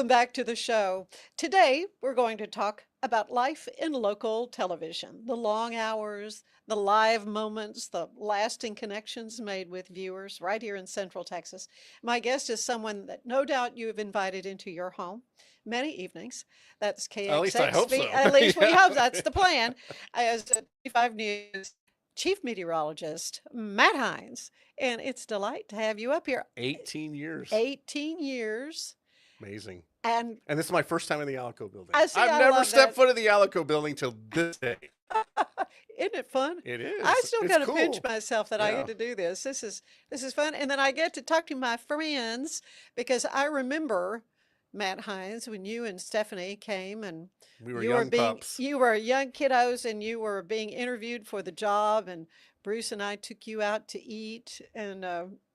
Welcome back to the show. Today, we're going to talk about life in local television, the long hours, the live moments, the lasting connections made with viewers right here in Central Texas. My guest is someone that no doubt you have invited into your home many evenings. That's At least I hope KXXV. so. At least we Yeah. hope that's the plan. As a 25 News Chief Meteorologist, Matt Hines. And it's a delight to have you up here. 18 years. 18 years. Amazing. And And this is my first time in the Alico building. I see, I've I never love stepped that. foot in the Alico building till this day. Isn't it fun? It I is. still It's kind of pinch cool. myself that I Yeah. get to do this. This is fun, and then I get to talk to my friends because I remember Matt Hines when you and Stephanie came and We were young pups. you were young kiddos and you were being interviewed for the job, and Bruce and I took you out to eat, and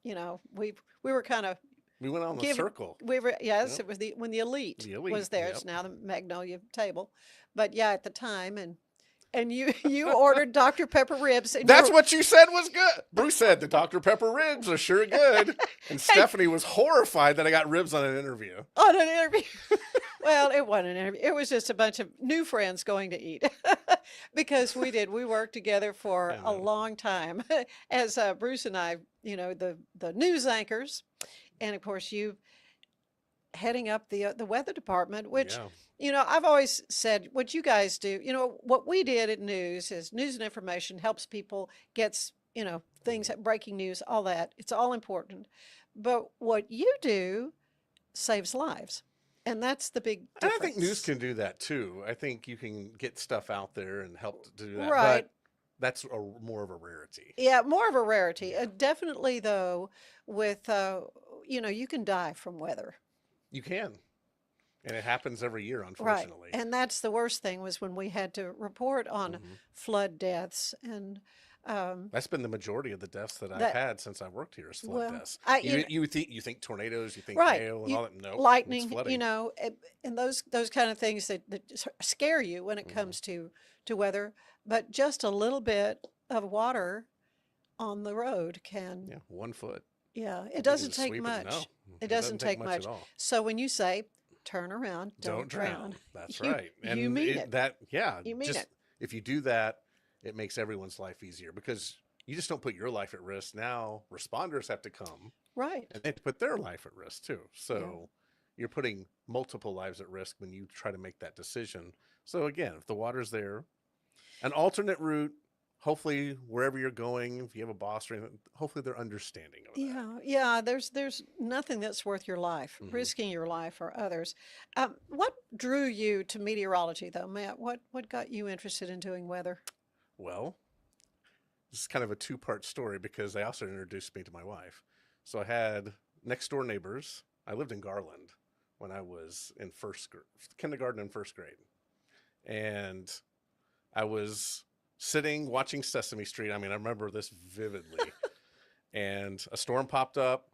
we were kind of We went on the given circle. we were yes Yep. it was when the elite The elite. was there. Yep. It's now the Magnolia table, but yeah, at the time and you ordered Dr. Pepper ribs, and That's what you said was good. Bruce said the Dr. Pepper ribs are sure good. And Stephanie was horrified that I got ribs on an interview. on an interview. Well, it wasn't an interview. It was just a bunch of new friends going to eat because we worked together for I a know. long time as Bruce and I, the news anchors, and of course you heading up the weather department, which Yeah. I've always said what you guys do. What we did at news is news and information helps people gets things, breaking news, all that. It's all important, but what you do saves lives, and that's the big And I think news difference. can do that too. I think you can get stuff out there and help to do that. Right. But that's more of a rarity. Yeah, more of a rarity. Yeah. Definitely though, with you can die from weather. You can. And it happens every year, Right. unfortunately. And that's the worst thing was when we had to report on Hmm. flood deaths and That's been the majority of the deaths that I've that had since I worked here is flood well, deaths. I You think tornadoes, you think right, hail and you all that. No, it's lightning, flooding. and those kind of things that scare you when it Hmm. comes to weather, but just a little bit of water on the road can, Yeah, 1 foot. yeah, it You can doesn't just take sweep it. No, much. It it doesn't doesn't take take much at much. all. So when you say turn around, Don't don't drown, drown. That's you right. you And mean it. You mean just it. if you do that, it makes everyone's life easier because you just don't put your life at risk. Now responders have to come Right. and they put their life at risk too. Yeah. So you're putting multiple lives at risk when you try to make that decision. So again, if the water's there, an alternate route, hopefully wherever you're going, if you have a boss or anything, hopefully they're understanding of that. Yeah, yeah. There's nothing that's worth your life, Hmm. risking your life or others. What drew you to meteorology, though, Matt? What got you interested in doing weather? Well, this is kind of a two-part story because they also introduced me to my wife. So I had next door neighbors. I lived in Garland when I was in kindergarten and first grade. And I was sitting watching Sesame Street. I mean, I remember this vividly. And a storm popped up.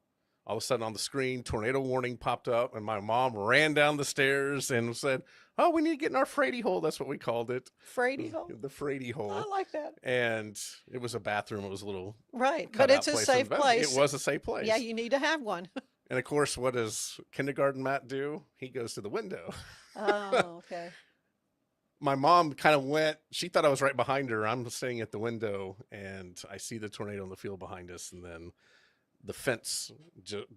All of a sudden on the screen, tornado warning popped up, and my mom ran down the stairs and said, "Oh, we need to get in our Frady hole." That's what we called it. Frady hole? The Frady I hole. like that. And it was a bathroom. It was a little Right, but cutout it's a place in the safe bathroom. It place. was a safe Yeah, place. you need to have one. And of course, what does kindergarten Matt do? He goes to the window. Oh, okay. My mom kind of went, she thought I was right behind her. I'm sitting at the window and I see the tornado in the field behind us. And then the fence,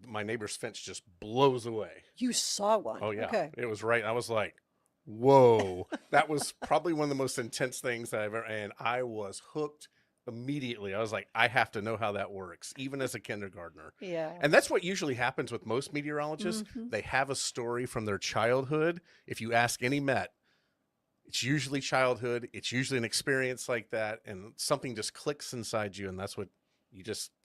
my neighbor's fence just blows away. You saw one. Oh, yeah. Okay. It was right. I was like, whoa. That was probably one of the most intense things that I've ever, and I was hooked immediately. I was like, I have to know how that works, even as a kindergartner. Yeah. And that's what usually happens with most meteorologists. Hmm. They have a story from their childhood. If you ask any Met, it's usually childhood. It's usually an experience like that. And something just clicks inside you. And that's what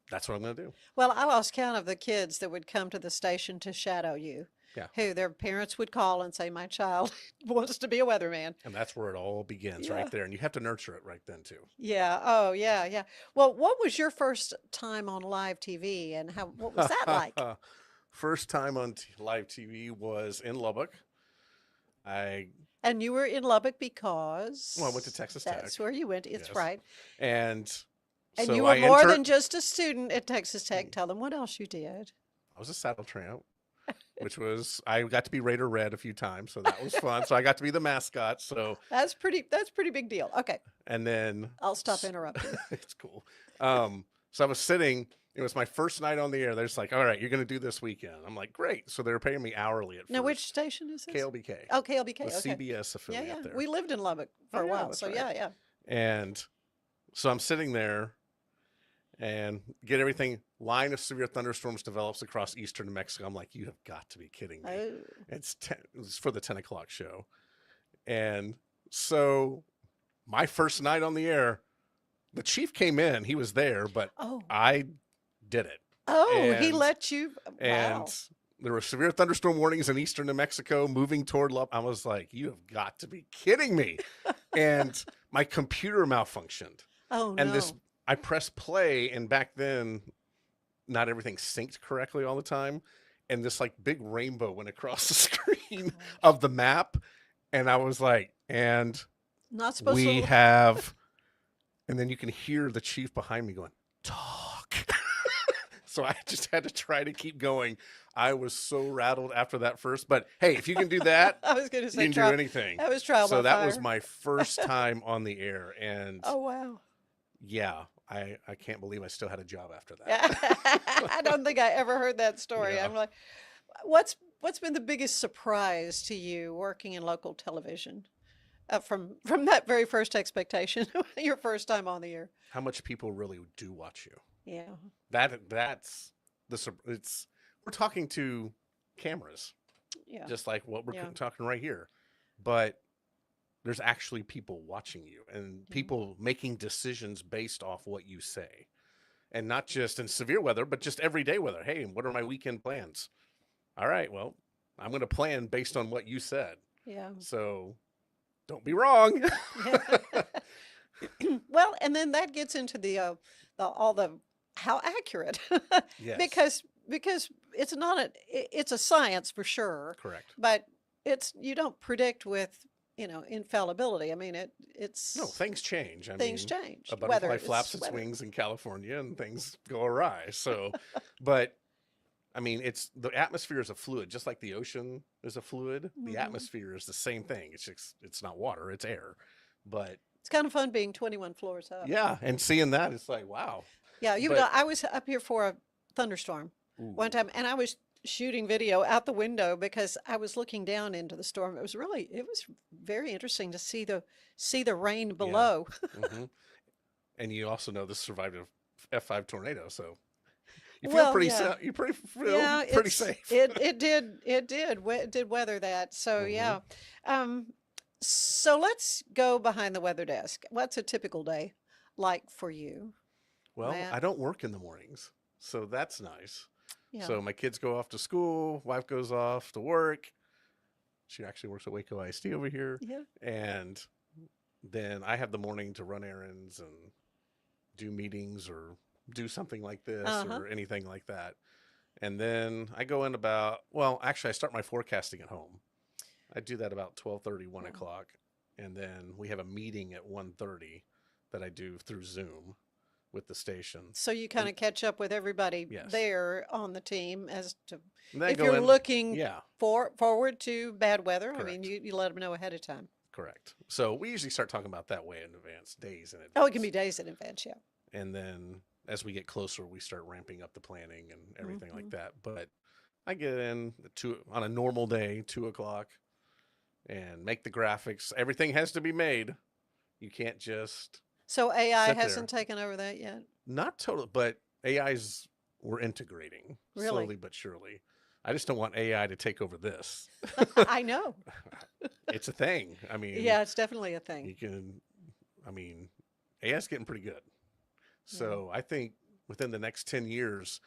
that's what I'm going to do. Well, I lost count of the kids that would come to the station to shadow you, Yeah. who their parents would call and say, "My child wants to be a weatherman." And that's where it all begins Yeah. right there. And you have to nurture it right then, too. Yeah. Oh, yeah, yeah. Well, what was your first time on live TV, and what was that like? First time on live TV was in Lubbock. I And you were in Lubbock because Well, I went to Texas Tech. that's where you went. It's Yes. right. And And so you were I more entered. than just a student at Texas Tech. Tell them what else you did. I was a saddle tramp. which was I got to be Raider Red a few times, so that was fun. So I got to be the mascot. So That's pretty big deal. Okay, and then I'll stop interrupting. it's cool. So I was sitting. It was my first night on the air. They're just like, "All right, you're going to do this weekend." I'm like, "Great!" So they were paying me hourly at Now, which first. station is this? KLBK, Oh, the KLBK. Okay. CBS Yeah, affiliate yeah. there. We lived in Lubbock for Oh a yeah, while, that's so right. yeah, yeah. And so I'm sitting there and get everything. Line of severe thunderstorms develops across eastern New Mexico. I'm like, you have got to be kidding me. Oh, It's for the 10 o'clock show. And so my first night on the air, the chief came in. He was there, but oh, I did it. oh! He And let you. and Wow. there were severe thunderstorm warnings in eastern New Mexico moving toward Lubbock. I was like, you have got to be kidding me. And my computer malfunctioned. Oh And this no. I pressed play, and back then not everything synced correctly all the time. And this like big rainbow went across the screen Gosh. of the map. And I was like, and Not supposed we to. have, and then you can hear the chief behind me going, talk. So I just had to try to keep going. I was so rattled after that first, but hey, if you can do that, I was going to you say can do trial. anything. That was trial So by that was fire. my first time on the air. And Oh wow. yeah, I can't believe I still had a job after Yeah. that. I don't think I ever heard that story. Yeah. I'm like, what's been the biggest surprise to you working in local television from that very first expectation, your first time on the air? How much people really do watch you. Yeah. That's it's we're talking to cameras, Yeah. just like what we're Yeah. talking right here. But there's actually people watching you and Yeah. people making decisions based off what you say. And not just in severe weather, but just everyday weather. Hey, what are my weekend plans? All right, well, I'm going to plan based on what you said. Yeah. So don't be wrong. Yeah. Well, and then that gets into the all the how accurate Yes, because it's not it's a science for sure, correct. but it's you don't predict with infallibility. I mean No, it's things change. I things mean, change. a Weather butterfly flaps is its weather. wings in California and things go awry. So, but I mean, it's the atmosphere is a fluid, just like the ocean is a fluid. The Hmm. atmosphere is the same thing. It's just, it's not water, it's air. But It's kind of fun being 21 floors up. yeah, and seeing that, it's like, wow. Yeah, you know, But I was up here for a thunderstorm one ooh, time, and I was shooting video out the window because I was looking down into the storm. It was very interesting to see the rain yeah. below. Hmm. And you also know this survived a F5 tornado, so you feel Well, pretty yeah, you pretty feel yeah, pretty safe. it did weather that. So Hmm. yeah, um, so let's go behind the weather desk. What's a typical day like for you, Well, Matt? I don't work in the mornings, so that's nice. Yeah, So my kids go off to school, wife goes off to work. She actually works at Waco ISD over here, yeah. and then I have the morning to run errands and do meetings or do something like this Uh-huh. or anything like that. And then I go in about, well, actually I start my forecasting at home. I do that about 12:30, one Yeah. o'clock. And then we have a meeting at 1:30 that I do through Zoom with the station. So you kind And of catch up with everybody yes. there on the team as to And then I if go you're in, looking yeah, forward to bad weather. I mean, correct. you let them know ahead of time. Correct. So we usually start talking about that way in advance, days in Oh, it can be advance. days in advance. Yeah. And then as we get closer, we start ramping up the planning and everything like Hmm. that. But I get in on a normal day, 2 o'clock, and make the graphics. Everything has to be made. You can't just So AI sit there. hasn't taken over that yet. Not total, but AI's we're integrating Really? slowly but surely. I just don't want AI to take over this. I know. It's a thing. I mean, Yeah, it's definitely a thing. you can. I mean, AI's getting pretty good. Yeah. So I think within the next 10 years,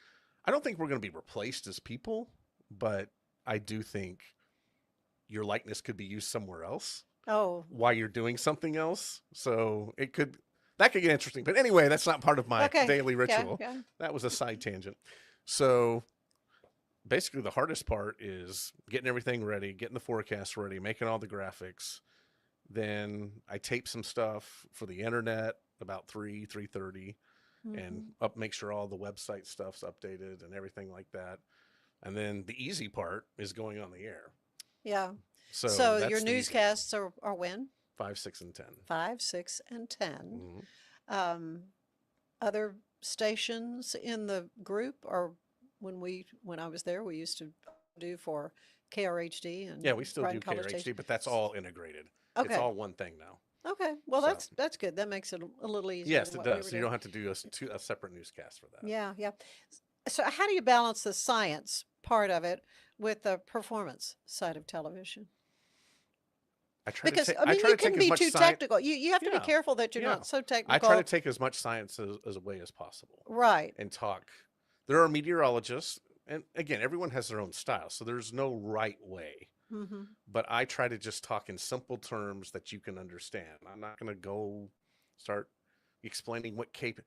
I don't think we're going to be replaced as people, but I do think your likeness could be used somewhere else Oh, while you're doing something else. So that could get interesting. But anyway, that's not part of my okay. daily Yeah, ritual. yeah. That was a side tangent. So basically, the hardest part is getting everything ready, getting the forecast ready, making all the graphics. Then I tape some stuff for the internet about 3:30 and Hmm. make sure all the website stuff's updated and everything like that. And then the easy part is going on the air. Yeah. So So that's your the easy newscasts are when? 5, 6, and 10. 5, 6, and 10. Mhm. Um, other stations in the group, or when I was there, we used to do for KRHD and Yeah, we still Brighton do College KRHD, Station. but that's all integrated. It's Okay. all one thing now. Okay. Well, So that's good. That makes it a little easier yes, than it what we does. were So you doing. don't have to do a separate newscast for that. Yeah, yeah. So how do you balance the science part of it with the performance side of television? Because I I mean, try you to take can as be much too science. technical. You have to be Yeah, careful that you're yeah. not so I try to technical. take as much science as away as possible Right. and talk. There are meteorologists, and again, everyone has their own style, so there's no right way. Mm-hmm. But I try to just talk in simple terms that you can understand. I'm not going to go start explaining what cape.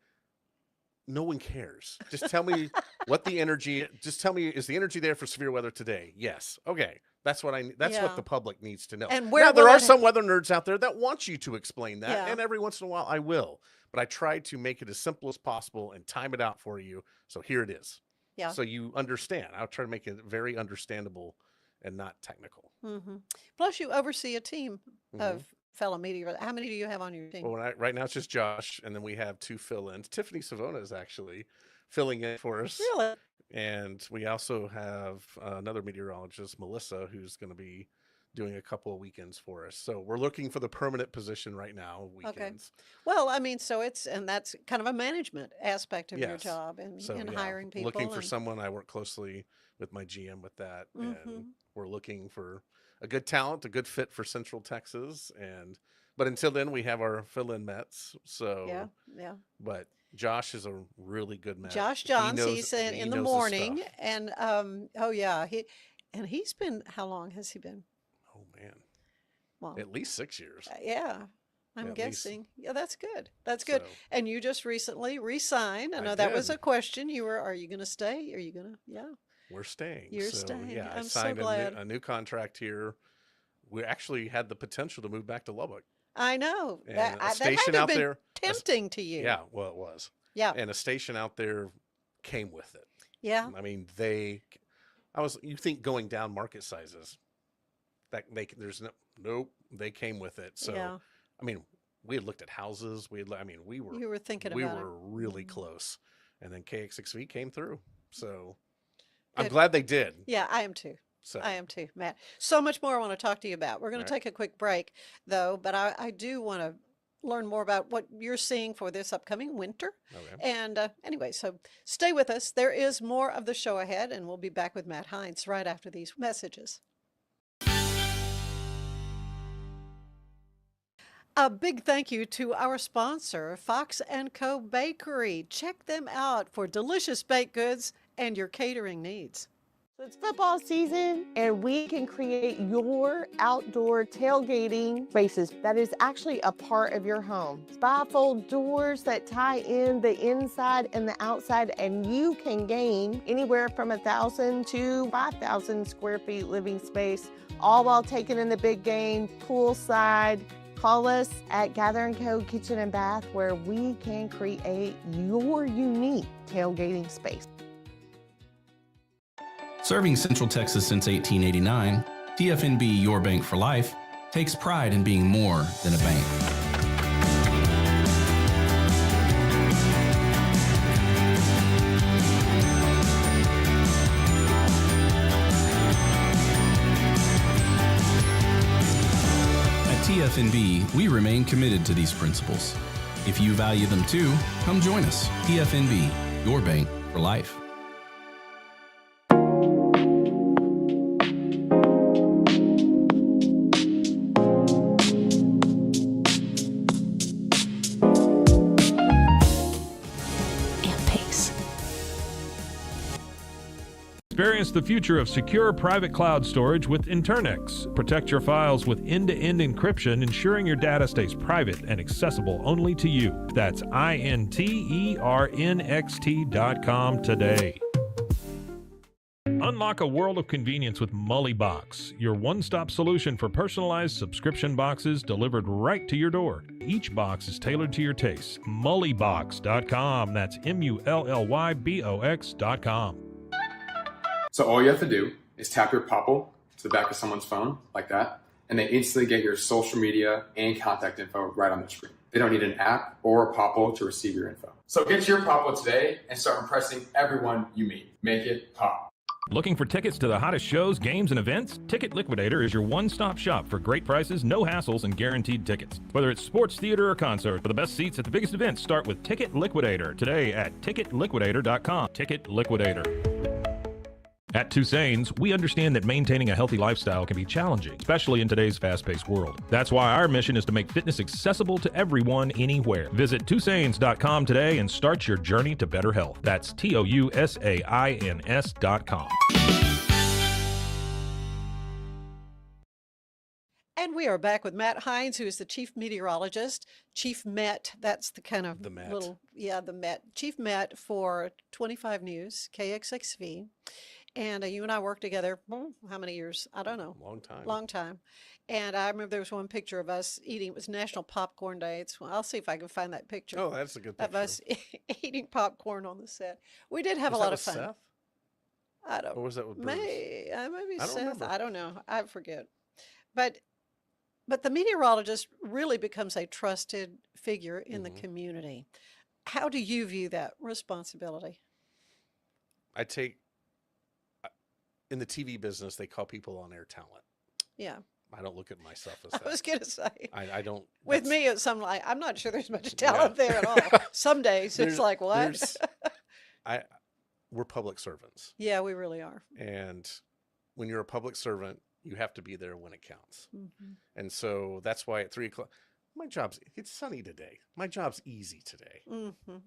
No one cares. Just tell me what the energy. Just tell me, is the energy there for severe weather today? Yes. Okay. That's what That's what Yeah. the public needs to know. And Now where there will are it? some weather nerds out there that want you to explain that, Yeah. and every once in a while I will. But I try to make it as simple as possible and time it out for you. So here it is. Yeah. So you understand. I'll try to make it very understandable and not technical. Mm-hmm. Plus, you oversee a team Mhm. of fellow meteorologists. How many do you have on your team? Well, right now it's just Josh, and then we have 2 fill-ins. Tiffany Savona is actually filling in for us. Really? And we also have another meteorologist, Melissa, who's going to be doing a couple of weekends for us. So we're looking for the permanent position right now, Okay. weekends. Well, I mean, and that's kind of a management aspect of your Yes. job in So yeah, hiring people. looking for and, someone. I work closely with my GM with that, Mhm. and we're looking for a good talent, a good fit for Central Texas. But until then, we have our fill-in Mets. So Yeah, yeah. but Josh is a really good Met. Josh He Johns, knows- he's in he the knows his morning, stuff. and oh yeah, he's been. How long has he been? Oh man, Well, at least 6 years. yeah, I'm At least. guessing. Yeah, that's good. That's good. So, And you just recently re-signed. I I know that was did. a question. Are you going to stay? Are you going to? Yeah. we're staying. You're So staying. yeah, I I'm so signed glad. a new contract here. We actually had the potential to move back to Lubbock. I know And that a that had station to have out been there. tempting to you. Yeah, well, it was. Yeah. And a station out there came with it. Yeah. I mean, you think going down market sizes, there's nope, they came with it. So, Yeah. I mean, we had looked at houses. We were You were thinking we about were it. really Mhm. close. And then KX6V came through. So I'm Good. glad they did. Yeah, I am too. So I am too, Matt. So much more I want to talk to you about. We're going to All right. take a quick break, though, but I do want to learn more about what you're seeing for this upcoming winter. Okay. And anyway, so stay with us. There is more of the show ahead, and we'll be back with Matt Hines right after these messages. A big thank you to our sponsor, Fox & Co. Bakery. Check them out for delicious baked goods and your catering needs. It's football season, and we can create your outdoor tailgating spaces that is actually a part of your home. Bifold doors that tie in the inside and the outside, and you can gain anywhere from 1,000 to 5,000 square feet living space, all while taking in the big game, poolside. Call us at Gather & Co. Kitchen and Bath, where we can create your unique tailgating space. Serving Central Texas since 1889, TFNB Your Bank for Life takes pride in being more than a bank. At TFNB, we remain committed to these principles. If you value them too, come join us. TFNB, Your Bank for Life. Experience the future of secure private cloud storage with Internix. Protect your files with end-to-end encryption, ensuring your data stays private and accessible only to you. That's internxt.com today. Unlock a world of convenience with Mullybox, your one-stop solution for personalized subscription boxes delivered right to your door. Each box is tailored to your taste. Mullybox.com. That's MULLYBOX.com. So all you have to do is tap your Popple to the back of someone's phone like that, and they instantly get your social media and contact info right on their screen. They don't need an app or a Popple to receive your info. So get your Popple today and start impressing everyone you meet. Make it pop. Looking for tickets to the hottest shows, games, and events? Ticket Liquidator is your one-stop shop for great prices, no hassles, and guaranteed tickets. Whether it's sports, theater, or concert, for the best seats at the biggest events, start with Ticket Liquidator today at ticketliquidator.com. Ticket Liquidator. At Two Sanes, we understand that maintaining a healthy lifestyle can be challenging, especially in today's fast-paced world. That's why our mission is to make fitness accessible to everyone, anywhere. Visit twosains.com today and start your journey to better health. That's TOUSAINS.com. And we are back with Matt Hines, who is the chief meteorologist, chief Met. That's the kind of The Met. the Met, chief Met for 25 News, KXXV. And you and I worked together, how many years? I don't know. Long time. And I remember there was one picture of us eating. It was National Popcorn Day. I'll see if I can find that picture Oh, that's a good of picture. us eating popcorn on the set. We did have Was a lot that of with fun. Seth? I don't. Or was that with Bruce? Maybe I don't Seth. remember. I don't know. I forget. But the meteorologist really becomes a trusted figure in the community. How do you view that responsibility? I take, in the TV business, they call people on air talent. Yeah, I don't look at myself as I that. was gonna say. I don't. With that's- me, it's some like I'm not sure there's much talent there at all. Some days it's There's- like what? there's- we're public servants. Yeah, we really are. And when you're a public servant, you have to be there when it counts. Mhm. And so that's why at 3:00, it's sunny today. My job's easy today. Mhm.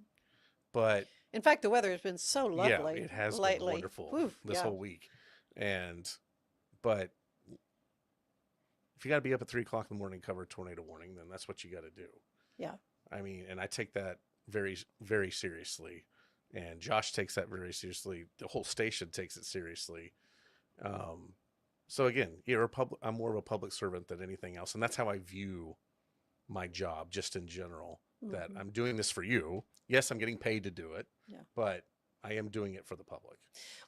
But In fact, the weather has been so yeah, lovely it has lately. been wonderful Whew, this yeah. whole week. But if you got to be up at 3:00 in the morning, cover a tornado warning, then that's what you got to do. Yeah. I mean, and I take that very, very seriously. And Josh takes that very seriously. The whole station takes it seriously. So again, I'm more of a public servant than anything else. And that's how I view my job just in general, that Mhm. I'm doing this for you. Yes, I'm getting paid to do it, Yeah. but I am doing it for the public.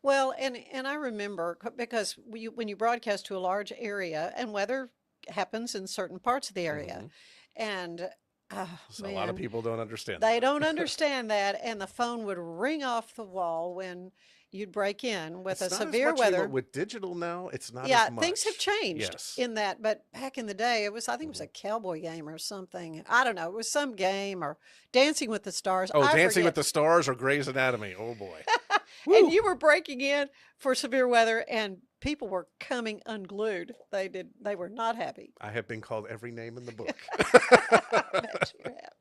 Well, and I remember because when you broadcast to a large area, and weather happens in certain parts of the area, and So a lot of man, people don't understand they that. don't understand that, and the phone would ring off the wall when you'd break in with It's a not as severe much anymore. weather. With digital now, it's not Yeah, as much. things have changed Yes. in that, but back in the day, I think it was a cowboy game or something. I don't know. It was some game or Dancing with the Stars. Oh, I Dancing with forget. the Stars or Grey's Anatomy. Oh boy. And you were breaking in for severe weather, and people were coming unglued. They were not happy. I have been called every name in the book. I bet you have.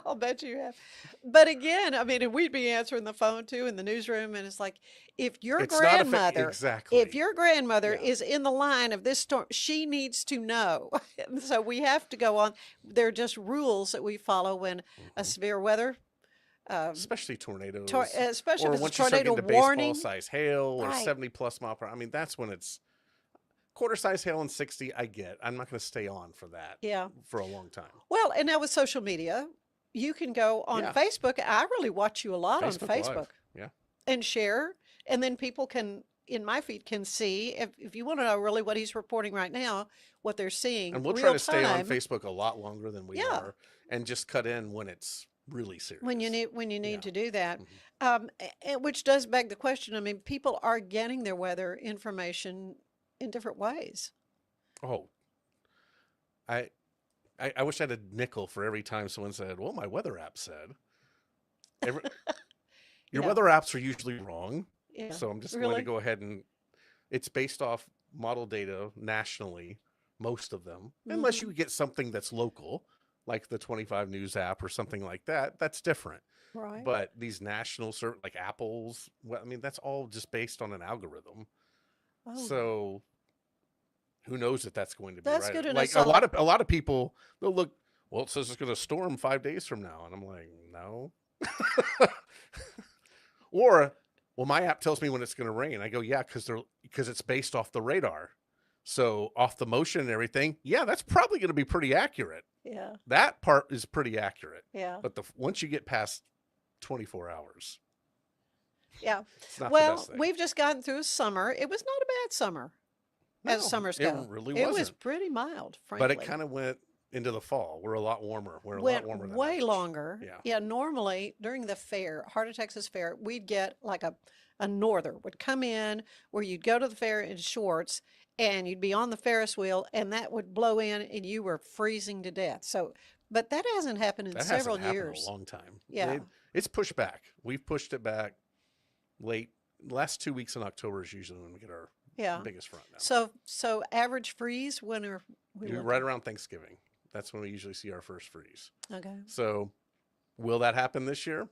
I'll bet you have. But again, I mean, and we'd be answering the phone too in the newsroom, and it's like, if your It's not a grandmother, exactly. if your grandmother Yeah. is in the line of this storm, she needs to know. And so we have to go on. There are just rules that we follow when a severe weather, Especially tornadoes. especially or if it's a once you start tornado getting to baseball warning. size hail or Right. 70 plus mile per hour. I mean, that's when it's quarter size hail and 60. I get. I'm not going to stay on for that Yeah. for a long time. Well, and now with social media, you can go on Yeah. Facebook. I really watch you a lot on Facebook Live. Facebook Yeah. and share. And then people can, in my feed, can see, if you want to know really what he's reporting right now, what they're seeing. And we'll try real to stay on time Facebook a lot longer than we Yeah. are and just cut in when it's really serious. when you need Yeah. to do that. Mhm. Which does beg the question. I mean, people are getting their weather information in different ways. Oh, I wish I had a nickel for every time someone said, well, my weather app said. Your Yeah. weather apps are usually wrong. Yeah. So I'm just going Really? to go ahead and it's based off model data nationally, most of them, unless you get something that's local, like the 25 News app or something like that. That's different. Right. But these national, like Apple's, well, I mean, that's all just based on an algorithm. Oh. So who knows if that's going to be That's right? good to know. Like So- a lot of people, they'll look, well, it says it's going to storm 5 days from now, and I'm like, no. Or, well, my app tells me when it's going to rain. I go, yeah, because it's based off the radar, so off the motion and everything. Yeah, that's probably going to be pretty accurate. Yeah. That part is pretty accurate. Yeah. But once you get past 24 hours, Yeah. It's not the Well, best thing. we've just gotten through summer. It was not a bad summer as No, summers it go. really It was wasn't. pretty mild, But it frankly. kind of went into the fall. We're a lot warmer. We're a lot Went warmer than way average. longer. Yeah. Yeah, normally during the fair, Heart of Texas Fair, we'd get like a norther would come in where you'd go to the fair in shorts and you'd be on the Ferris wheel and that would blow in and you were freezing to death. So, but that hasn't happened in That several hasn't happened in years. a long time. Yeah. It's pushed back. We've pushed it back late. Last 2 weeks in October is usually when we get our Yeah. biggest front now. So average freeze when are we Right looking? around Thanksgiving. That's when we usually see our first freeze. Okay. So will that happen this year?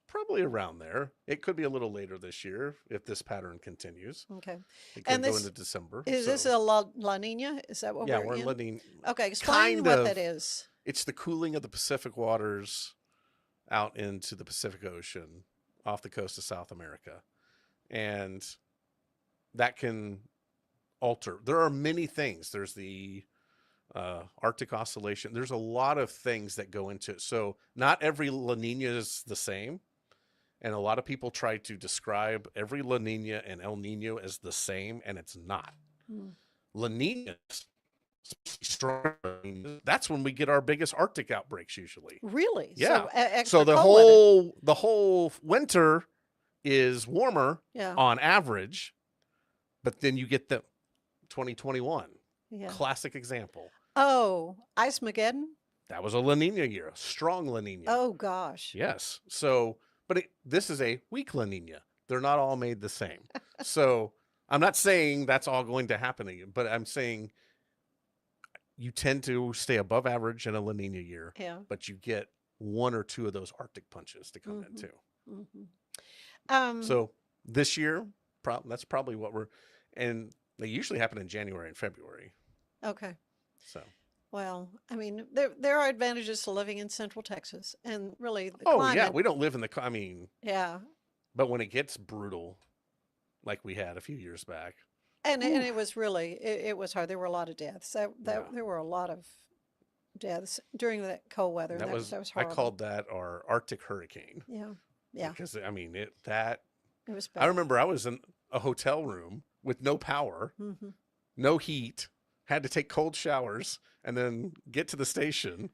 Probably around there. It could be a little later this year if this pattern continues. Okay. It could And go this into December. is this so- a La Nina? Is that what yeah, we're we're in? letting. Okay, explain kind what of. that is. It's the cooling of the Pacific waters out into the Pacific Ocean off the coast of South America. And that can alter. There are many things. There's the Arctic oscillation. There's a lot of things that go into it. So not every La Nina is the same. And a lot of people try to describe every La Nina and El Nino as the same, and it's not. Hmm. La Nina, strong La Ninas, that's when we get our biggest Arctic outbreaks usually. Really? Yeah. So, extra So the cold weather. whole winter is warmer Yeah. on average, but then you get the 2021 Yeah. classic example. Oh, Ice Mageddon? That was a La Nina year, a strong La Nina. Oh gosh. Yes. So, but this is a weak La Nina. They're not all made the same. So I'm not saying that's all going to happen again, but I'm saying you tend to stay above average in a La Nina year, Yeah. but you get one or two of those Arctic punches to come in Mhm. too. Hmm. So this year, that's probably what and they usually happen in January and February. Okay. So, Well, I mean, there are advantages to living in Central Texas, and really the oh climate. yeah, we don't live in Yeah, but when it gets brutal, like we had a few years back, and it was really it was hard. There were a lot of deaths. That Yeah. there were a lot of deaths during that cold weather. And that was I horrible. called that our Arctic hurricane. Yeah, yeah. Because I mean It was bad. I remember I was in a hotel room with no power, Hmm. no heat, had to take cold showers, and then get to the station.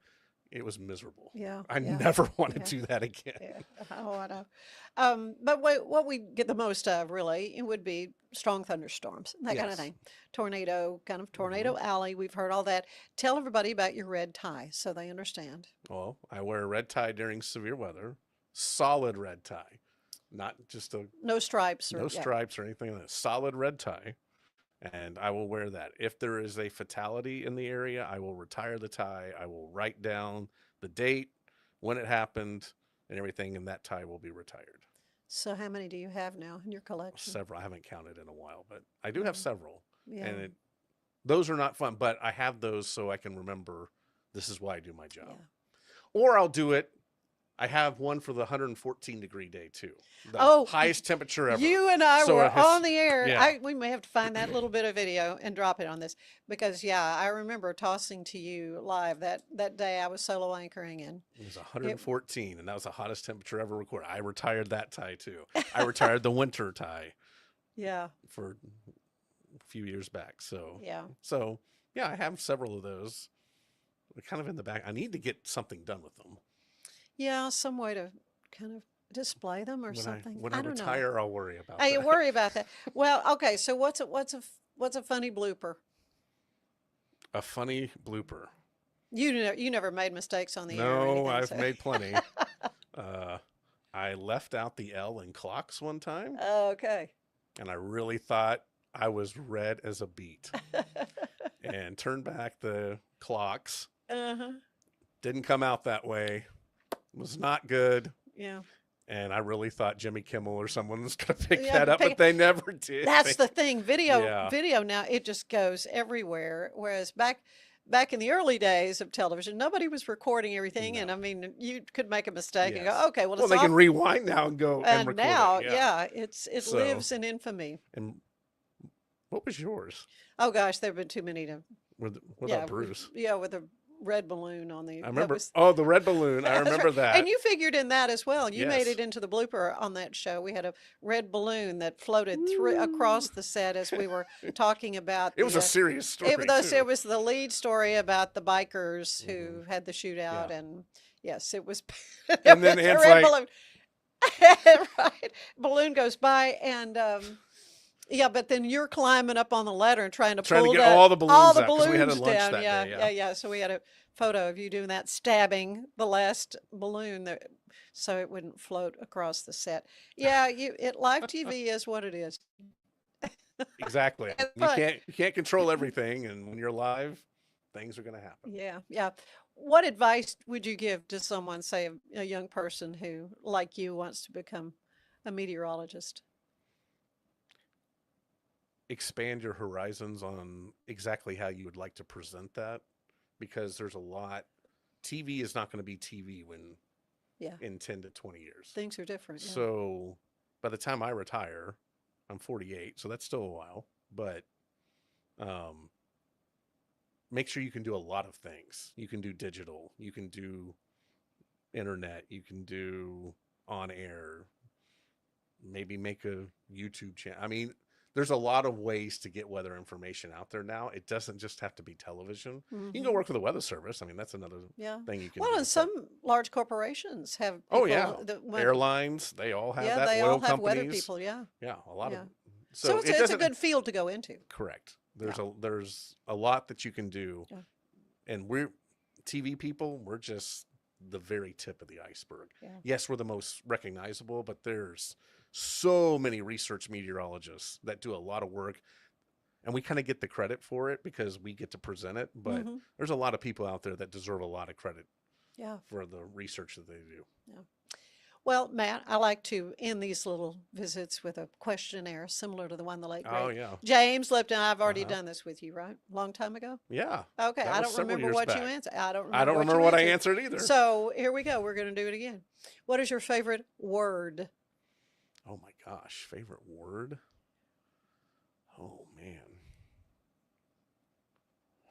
It was miserable. Yeah, I yeah, never want to yeah. do that again. Yeah. Oh, I know. But what we get the most of really it would be strong thunderstorms, that kind of Yes. thing. Tornado, kind of Mm-hmm. tornado alley. We've heard all that. Tell everybody about your red tie so they understand. Well, I wear a red tie during severe weather, solid red tie, not just No stripes or no yeah. stripes or anything like that. Solid red tie. And I will wear that. If there is a fatality in the area, I will retire the tie. I will write down the date, when it happened, and everything, and that tie will be retired. So how many do you have now in your collection? Several. I haven't counted in a while, but I do have Mhm. several. Yeah. And those are not fun, but I have those so I can remember this is why I do my job. Yeah. Or I'll do it. I have one for the 114-degree day too. The Oh, highest temperature ever. You and I So were it has- on the air. yeah. We may have to find that little bit of video and drop it on this because yeah, I remember tossing to you live that day I was solo anchoring in. It was 114, and that was the hottest temperature ever recorded. I retired that tie too. I retired the winter tie Yeah, for a few years back. So yeah. yeah, I have several of those. They're kind of in the back. I need to get something done with them. Yeah, some way to kind of display them or When something. I don't retire, I'll worry about know. I that. worry about that. Well, okay. So what's a funny blooper? A funny blooper. You never made mistakes on the air. Or No, anything, I've so- made plenty. I left out the L in clocks one time, Okay. and I really thought I was red as a beet. And turned back the clocks. Uh-huh. Didn't come out that way. Was not good. Yeah. And I really thought Jimmy Kimmel or someone was going to pick Yeah, that up, pick but they never did. That's the thing. Video Yeah. now it just goes everywhere. Whereas back in the early days of television, nobody was recording everything, and No. I mean, you could make a mistake and Yes. go, okay, well, Well, it's they can off. rewind now and go and And record now, it. yeah, it So- lives in infamy. And what was yours? Oh gosh, there have been too many to. What yeah, about Bruce? Yeah, with red balloon on the. I That remember. was Oh, the red balloon. I that's remember right. that. And you figured in that as well. You made Yes. it into the blooper on that show. We had a red balloon that floated through Woo. across the set as we were talking about It was a the. serious story It too. was the lead story about the bikers Hmm. who had the shootout, Yeah. and yes, it was. It And then was a Ant's red like, balloon. Right, balloon goes by, and yeah, but then you're climbing up on the ladder and trying to trying to pull get all the all balloons the out because we had a balloons lunch down. that Yeah, day. yeah, Yeah. yeah. So we had a photo of you doing that, stabbing the last balloon that, so it wouldn't float across the set. Yeah, live TV is what it is. Exactly. It's You fun. can't control everything, and when you're live, things are going to happen. Yeah, yeah. What advice would you give to someone, say a young person who, like you, wants to become a meteorologist? Expand your horizons on exactly how you would like to present that, because there's a lot. TV is not going to be TV when Yeah, in 10 to 20 years. things are different. Yeah. So by the time I retire, I'm 48, so that's still a while. But um, make sure you can do a lot of things. You can do digital, you can do internet, you can do on air, maybe make a YouTube channel. I mean, there's a lot of ways to get weather information out there now. It doesn't just have to be television. You can go Mhm. work for the Weather Service. I mean, that's another Yeah. thing you can Well, do. and But, some large corporations have oh people yeah, that when, airlines, they all have yeah, that. they Oil all have weather companies, people. Yeah, yeah, a lot yeah. of. So So it's it it's a doesn't. good field to go into. Correct. Yeah. There's a lot that you can do, Yeah. and we're TV people. We're just the very tip of the iceberg. Yeah. Yes, we're the most recognizable, but there's so many research meteorologists that do a lot of work, and we kind of get the credit for it because we get to present it. But Mhm. there's a lot of people out there that deserve a lot of credit Yeah. for the research that they do. Yeah. Well, Matt, I like to end these little visits with a questionnaire similar to the one the late Oh great yeah, James Lipton. I've already uh-huh. done this with you, right? Long time ago. Yeah. Okay, That I was don't several remember years what you back. answered. I don't I remember don't what remember you what I answered. answered either. So here we go. We're going to do it again. What is your favorite word? Oh my gosh, favorite word? Oh man.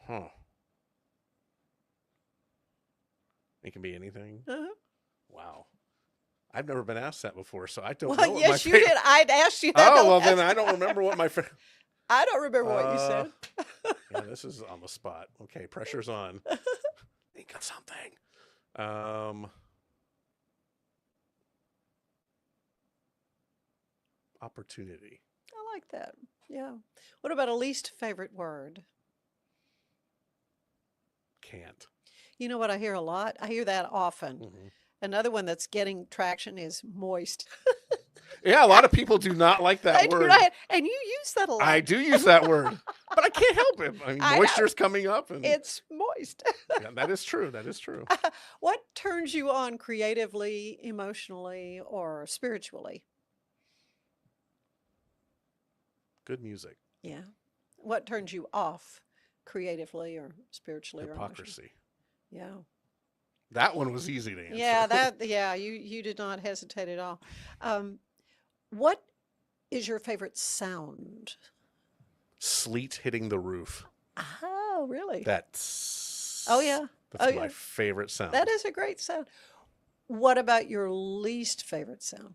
Huh. It can be anything. Uh-huh. Wow. I've never been asked that before, so I don't know. Well, What my yes, you favorite... did. I'd asked you that. Oh the well, then last I don't time. remember what my favorite. I don't remember what you said. Yeah, this is on the spot. Okay, pressure's on. Think of something. Opportunity. I like that. Yeah. What about a least favorite word? Can't. You know what I hear a lot? I hear that often. Mhm. Another one that's getting traction is moist. Yeah, a lot of people do not like that I do word. not, and you use that a lot. I do use that word, but I can't help it. I mean, I know. moisture's coming up, and It's moist. yeah, that is true. That is true. What turns you on creatively, emotionally, or spiritually? Good music. Yeah. What turns you off creatively or spiritually or emotionally? Hypocrisy. Yeah. That one was easy to answer. Yeah, you did not hesitate at all. What is your favorite sound? Sleet hitting the roof. Oh, really? That's Oh, yeah. That's Oh, my yeah. favorite sound. That is a great sound. What about your least favorite sound?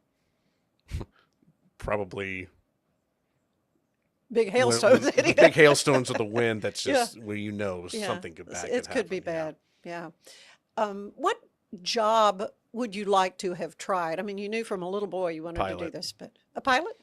Probably Big when- hailstones when- hitting big hailstones with the wind. That's Yeah. just where you know Yeah, something could bad. it could be happen, bad. Yeah. What job would you like to have tried? I mean, you knew from a little boy you wanted to do Pilot. this, but a pilot?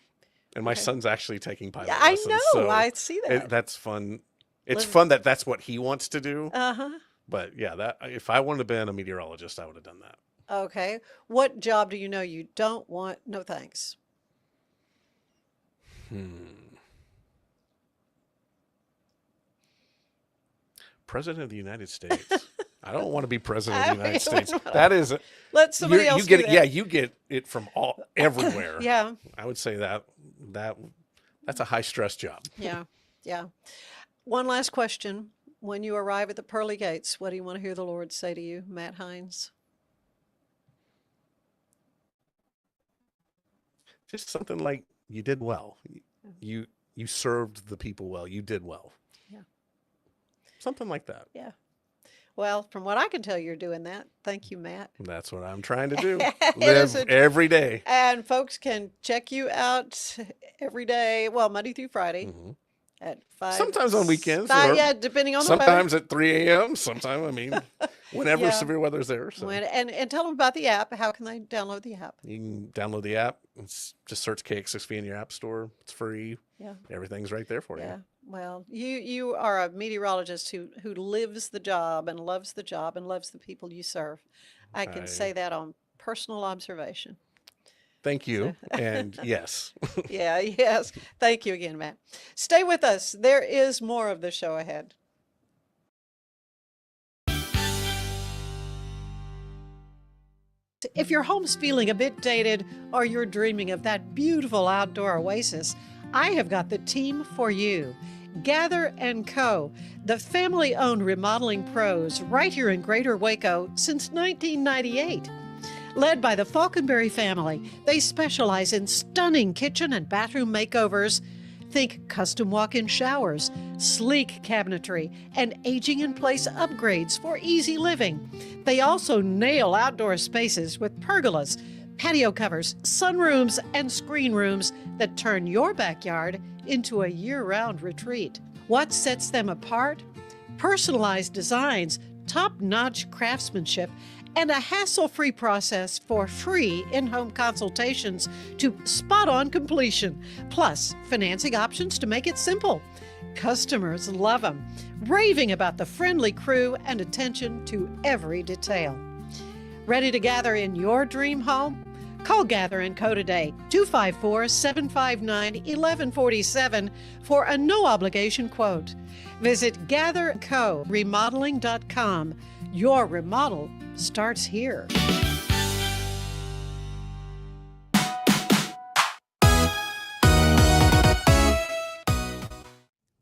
And my Okay. son's actually taking pilot Yeah, I lessons. know. So I see that. that's fun. It's Live- fun that that's what he wants to do. Uh-huh. But yeah, that if I wanted to be a meteorologist, I would have done that. Okay. What job do you know you don't want? No thanks. President of the United States. I don't want to be president of the I United States. wouldn't wanna- That is Let somebody else you get do it. that. Yeah, you get it from everywhere. Yeah. I would say that's a high stress job. Yeah. Yeah. One last question. When you arrive at the pearly gates, what do you want to hear the Lord say to you, Matt Hines? Just something like you did well. You served the people well. You did well. Yeah. Something like that. Yeah. Well, from what I can tell, you're doing that. Thank you, Matt. That's what I'm trying to do. It is Live a every day. And folks can check you out every day, well, Monday through Friday hmm at 5. Sometimes on weekends, or Yeah, depending on the weather. sometimes at 3 a.m. Sometimes, I mean, whenever Yeah. severe weather's there. So And tell them about the app. How can they download the app? you can download the app. Just search KX6V in your app store. It's free. Yeah. Everything's right there for Yeah. you. Well, you are a meteorologist who lives the job and loves the job and loves the people you serve. I can say that on personal observation. Thank you. And yes. Yeah, yes. Thank you again, Matt. Stay with us. There is more of the show ahead. If your home's feeling a bit dated or you're dreaming of that beautiful outdoor oasis, I have got the team for you. Gather & Co., the family-owned remodeling pros right here in Greater Waco since 1998. Led by the Falconberry family, they specialize in stunning kitchen and bathroom makeovers. Think custom walk-in showers, sleek cabinetry, and aging-in-place upgrades for easy living. They also nail outdoor spaces with pergolas, patio covers, sunrooms, and screen rooms that turn your backyard into a year-round retreat. What sets them apart? Personalized designs, top-notch craftsmanship, and a hassle-free process for free in-home consultations to spot-on completion, plus financing options to make it simple. Customers love them, raving about the friendly crew and attention to every detail. Ready to gather in your dream home? Call Gather & Co. today, 254-759-1147 for a no-obligation quote. Visit GatherCoRemodeling.com. Your remodel starts here.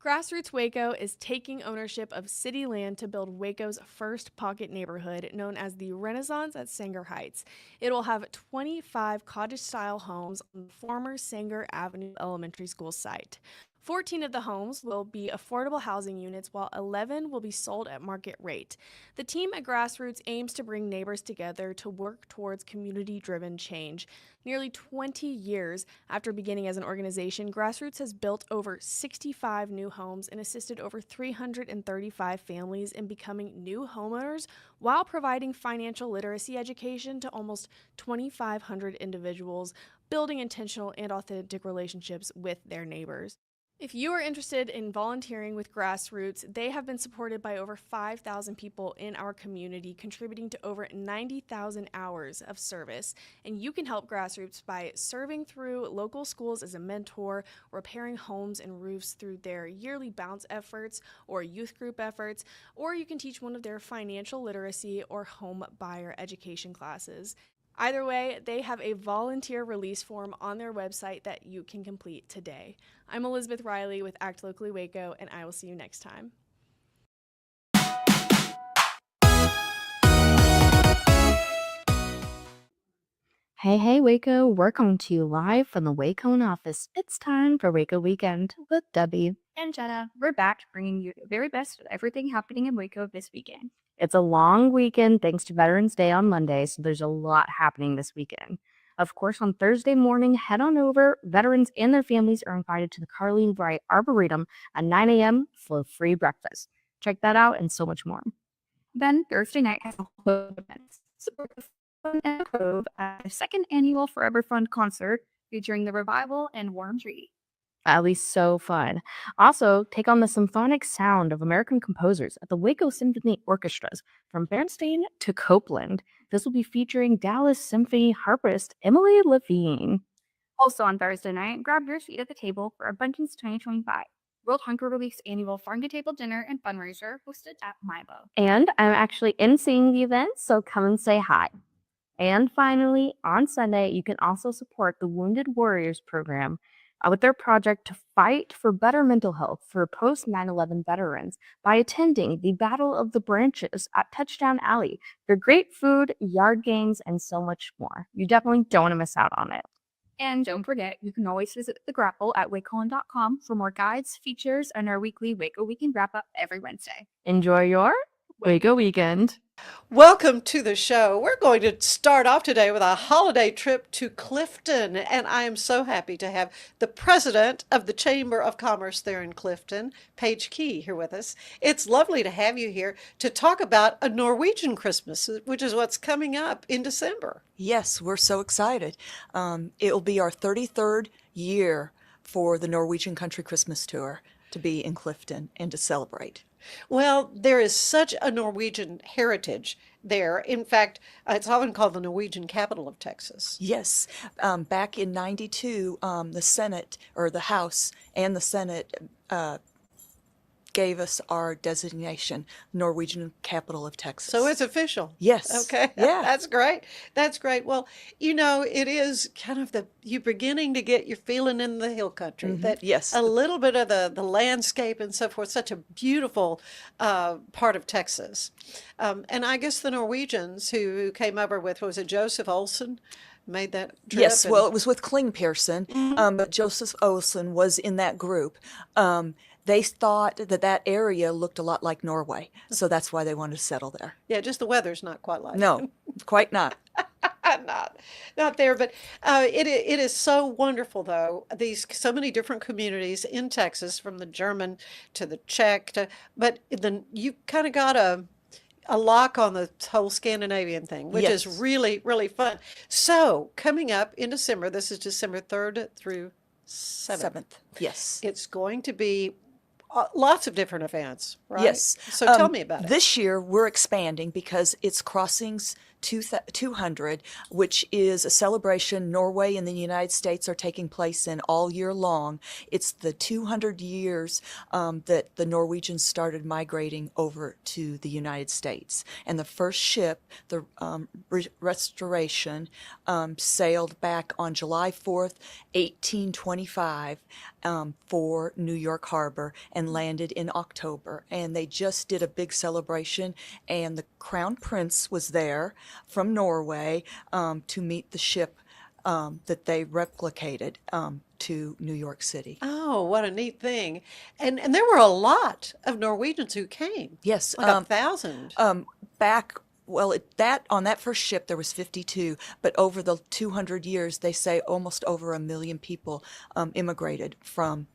Grassroots Waco is taking ownership of city land to build Waco's first pocket neighborhood, known as the Renaissance at Sanger Heights. It will have 25 cottage-style homes on the former Sanger Avenue Elementary School site. 14 of the homes will be affordable housing units, while 11 will be sold at market rate. The team at Grassroots aims to bring neighbors together to work towards community-driven change. Nearly 20 years after beginning as an organization, Grassroots has built over 65 new homes and assisted over 335 families in becoming new homeowners while providing financial literacy education to almost 2,500 individuals, building intentional and authentic relationships with their neighbors. If you are interested in volunteering with Grassroots, they have been supported by over 5,000 people in our community, contributing to over 90,000 hours of service. And you can help Grassroots by serving through local schools as a mentor, repairing homes and roofs through their yearly bounce efforts or youth group efforts, or you can teach one of their financial literacy or home buyer education classes. Either way, they have a volunteer release form on their website that you can complete today. I'm Elizabeth Riley with Act Locally Waco, and I will see you next time. Hey, Waco, we're coming to you live from the Wacoan office. It's time for Waco Weekend with Debbie and Jenna. We're back bringing you the very best of everything happening in Waco this weekend. It's a long weekend thanks to Veterans Day on Monday, so there's a lot happening this weekend. Of course, on Thursday morning, head on over. Veterans and their families are invited to the Carleen Wright Arboretum at 9 a.m. for a free breakfast. Check that out and so much more. Then Thursday night has a whole events. Support the Fun and the Cove at the second annual Forever Fun concert featuring the Revival and Warm Tree. At least so fun. Also, take on the symphonic sound of American composers at the Waco Symphony Orchestras from Bernstein to Copeland. This will be featuring Dallas Symphony harpist Emily Levine. Also on Thursday night, grab your seat at the table for Abundance 2025, World Hunger Relief's annual farm-to-table dinner and fundraiser hosted at Milo. And I'm actually emceeing the event, so come and say hi. And finally, on Sunday, you can also support the Wounded Warriors program with their project to fight for better mental health for post 9/11 veterans by attending the Battle of the Branches at Touchdown Alley for great food, yard games, and so much more. You definitely don't want to miss out on it. And don't forget, you can always visit the Grapple at wacoan.com for more guides, features, and our weekly Waco Weekend wrap-up every Wednesday. Enjoy your Waco weekend. Welcome to the show. We're going to start off today with a holiday trip to Clifton, and I am so happy to have the president of the Chamber of Commerce there in Clifton, Paige Key, here with us. It's lovely to have you here to talk about a Norwegian Christmas, which is what's coming up in December. Yes, we're so excited. It'll be our 33rd year for the Norwegian Country Christmas Tour to be in Clifton and to celebrate. Well, there is such a Norwegian heritage there. In fact, it's often called the Norwegian capital of Texas. Yes, back in '92, the Senate, or the House and the Senate, gave us our designation, Norwegian capital of Texas. So it's official. Yes. Okay. Yeah. That's great. That's great. Well, it is kind of you're beginning to get your feeling in the hill country. That Yes. a little bit of the landscape and so forth, such a beautiful part of Texas. And I guess the Norwegians who came over with, was it Joseph Olsen? Made that trip? Yes, well, it was with Kling Pearson, but Joseph Olsen was in that group. They thought that area looked a lot like Norway, so that's why they wanted to settle there. Yeah, just the weather's not quite like No, quite not. not there, but it is so wonderful though. These so many different communities in Texas, from the German to the Czech, but then you kind of got a lock on the whole Scandinavian thing, which is Yes. really, really fun. So coming up in December, this is December 3rd through 7th. Yes. It's going to be lots of different events, right? Yes. So tell me about it. This year we're expanding because it's Crossings 200, which is a celebration Norway and the United States are taking place in all year long. It's the 200 years that the Norwegians started migrating over to the United States. And the first ship, the Restoration, sailed back on July 4th, 1825, for New York Harbor and landed in October. And they just did a big celebration, and the Crown Prince was there from Norway to meet the ship that they replicated to New York City. Oh, what a neat thing. And there were a lot of Norwegians who came. Yes. Like 1,000. Back, well, on that first ship there was 52, but over the 200 years they say almost over 1 million people immigrated from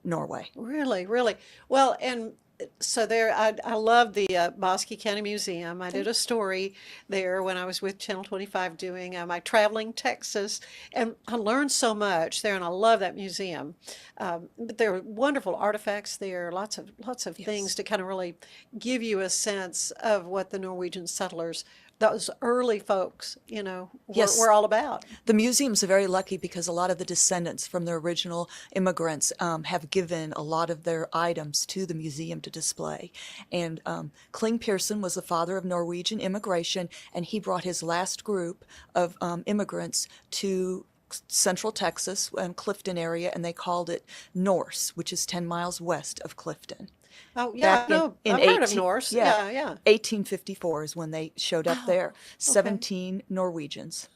Norway. Really, really. Well, and so there, I love the Bosque County Museum. I did a story there when I was with Channel 25 doing my Traveling Texas, and I learned so much there, and I love that museum. But there are wonderful artifacts there, lots of things to kind of really give you a sense of what the Norwegian settlers, those early folks, Yes. were all about. The museums are very lucky because a lot of the descendants from the original immigrants have given a lot of their items to the museum to display. And Kling Pearson was the father of Norwegian immigration, and he brought his last group of immigrants to Central Texas and Clifton area, and they called it Norse, which is 10 miles west of Clifton. Oh, yeah, Back no, in I've heard of 18 Norse. yeah. Yeah. 1854 is when they showed up there. 17 Norwegians.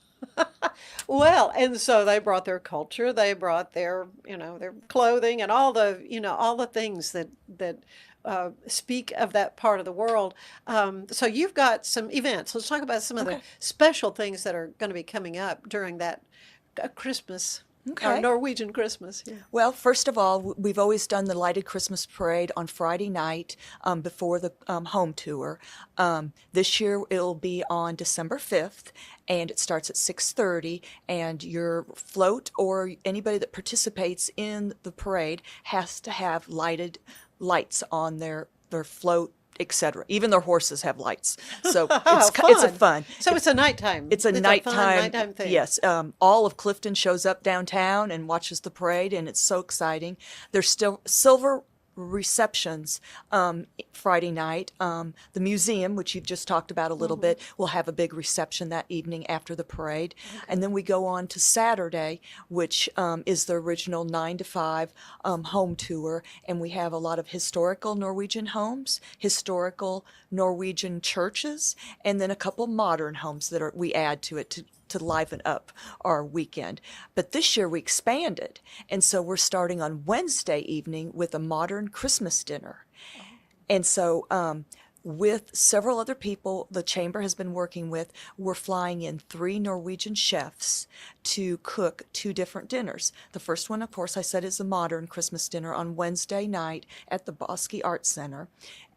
Well, and so they brought their culture, they brought their, their clothing and all the things that speak of that part of the world. So you've got some events. Let's talk about some of the special things that are going to be coming up during that Christmas, our Norwegian Christmas. Yeah. Well, first of all, we've always done the lighted Christmas parade on Friday night before the home tour. This year it'll be on December 5th, and it starts at 6:30. And your float or anybody that participates in the parade has to have lighted lights on their float, etc. Even their horses have lights, so it's a fun. So it's a nighttime. It's a fun nighttime thing. Yes, all of Clifton shows up downtown and watches the parade, and it's so exciting. There's still silver receptions Friday night. The museum, which you've just talked about a little bit, will have a big reception that evening after the parade. And then we go on to Saturday, which is the original 9 to 5 home tour. And we have a lot of historical Norwegian homes, historical Norwegian churches, and then a couple modern homes that we add to it to liven up our weekend. But this year we expanded, and so we're starting on Wednesday evening with a modern Christmas dinner. And so with several other people the chamber has been working with, we're flying in 3 Norwegian chefs to cook 2 different dinners. The first one, of course, I said is a modern Christmas dinner on Wednesday night at the Bosque Arts Center.